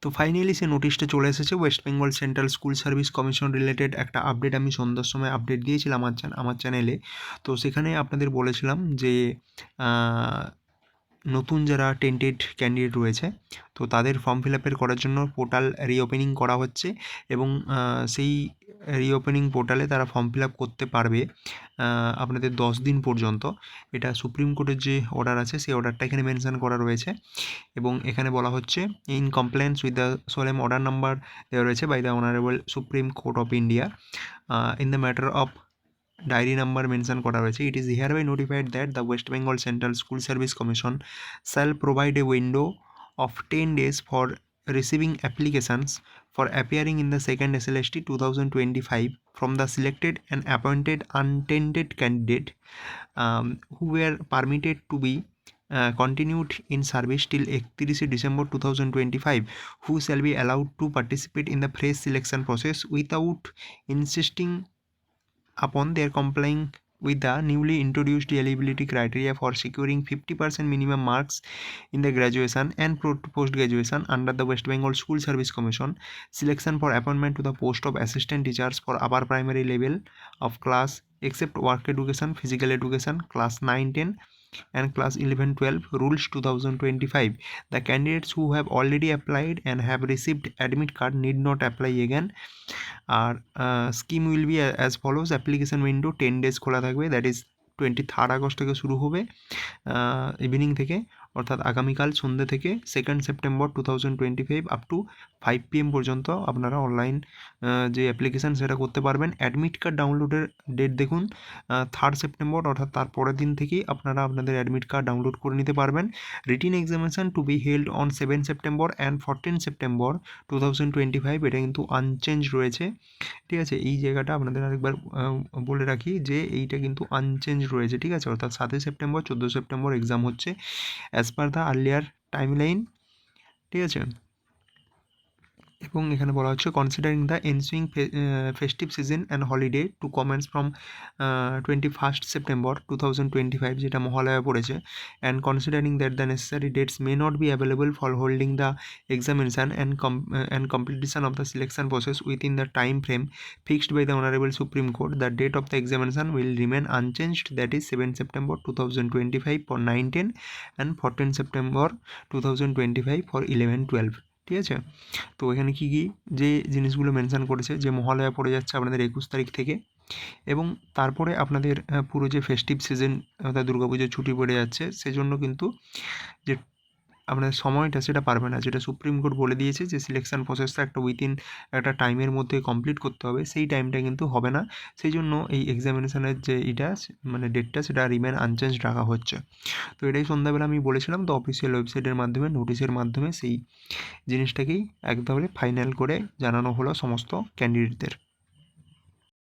তো ফাইনালি সে নোটিশটা চলে এসেছে। West Bengal central school service commission related একটা আপডেট আমি সন্ধ্যার সময় আপডেট দিয়েছিলাম আমার চ্যানেলে। তো সেখানে আপনাদের বলেছিলাম যে নতুন যারা টেন্টেড ক্যান্ডিডেট রয়েছে তো তাদের ফর্ম ফিল আপের করার জন্য পোর্টাল রিওপেনিং করা হচ্ছে এবং সেই রিওপেনিং পোর্টালে তারা ফর্ম ফিল আপ করতে পারবে আপনাদের 10 দিন পর্যন্ত। এটা সুপ্রিম কোর্টের যে অর্ডার আছে সেই অর্ডারটা এখানে মেনশন করা রয়েছে এবং এখানে বলা হচ্ছে in compliance with the solemn order number দেওয়া রয়েছে by the honourable supreme court of India in the matter of diary number mention করা রয়েছে। It is hereby notified that the West Bengal central school service commission shall provide a window of 10 days for receiving applications for appearing in the second SLST 2025 from the selected and appointed untented candidate who were permitted to be continued in service till 31 December 2025, who shall be allowed to participate in the fresh selection process without insisting upon their complying with the newly introduced eligibility criteria for securing 50% minimum marks in the graduation and post graduation under the West Bengal School Service Commission selection for appointment to the post of assistant teachers for upper primary level of class except work education, physical education, class 9-10 and class 11-12 rules 2025. The candidates who have already applied and have received admit card need not apply again. আর scheme will be as follows. Application window 10 days খোলা থাকবে, that is 23 August থেকে শুরু হবে evening থেকে, অর্থাৎ আগামীকাল সন্ধ্যে থেকে 2 সেপ্টেম্বর 2025 আপ টু 5 PM পর্যন্ত আপনারা অনলাইন যে অ্যাপ্লিকেশান সেটা করতে পারবেন। অ্যাডমিট কার্ড ডাউনলোডের ডেট দেখুন 3 সেপ্টেম্বর, অর্থাৎ তার পরের দিন থেকেই আপনারা আপনাদের অ্যাডমিট কার্ড ডাউনলোড করে নিতে পারবেন। Written examination to be held on 7 September and 14 September 2025, এটা কিন্তু আনচেঞ্জ রয়েছে। ঠিক আছে, এই জায়গাটা আপনাদের আরেকবার বলে রাখি যে এইটা কিন্তু আনচেঞ্জ রয়েছে। ঠিক আছে, অর্থাৎ 7 সেপ্টেম্বর 14 সেপ্টেম্বর এক্সাম হচ্ছে as per the earlier timeline. ঠিক আছে, এবং এখানে বলা হচ্ছে considering the ensuing festive season and holiday to commence from 21 September 2025, যেটা মহালয়া পড়েছে, and considering that the necessary dates may not be available for holding the examination and completion of the selection process within the time frame fixed by the Honorable Supreme Court, the date of the examination will remain unchanged, that is 7 September 2025 for 9-10 and 14 September 2025 for 11-12। ঠিক আছে, তো এখানে কী কী যে জিনিসগুলো mention করেছে যে মহালয়া পড়ে যাচ্ছে আপনাদের 21 তারিখ থেকে, এবং তারপরে আপনাদের পুরো যে ফেস্টিভ সিজন অর্থাৎ দুর্গাপুজোর ছুটি পড়ে যাচ্ছে, সেজন্য কিন্তু যে আপনার সময়টা সেটা পারবে না, যেটা সুপ্রিম কোর্ট বলে দিয়েছে যে সিলেকশন প্রসেসটা একটা উইথিন একটা টাইমের মধ্যে কমপ্লিট করতে হবে, সেই টাইমটা কিন্তু হবে না। সেই জন্য এই এক্সামিনেশনের যে এটা মানে ডেটটা সেটা রিমেন আনচেঞ্জ রাখা হচ্ছে। তো এটাই সন্ধ্যাবেলা আমি বলেছিলাম, তো অফিসিয়াল ওয়েবসাইটের মাধ্যমে নোটিশের মাধ্যমে সেই জিনিসটাকেই একবারে ফাইনাল করে জানানো হলো সমস্ত ক্যান্ডিডেটদের।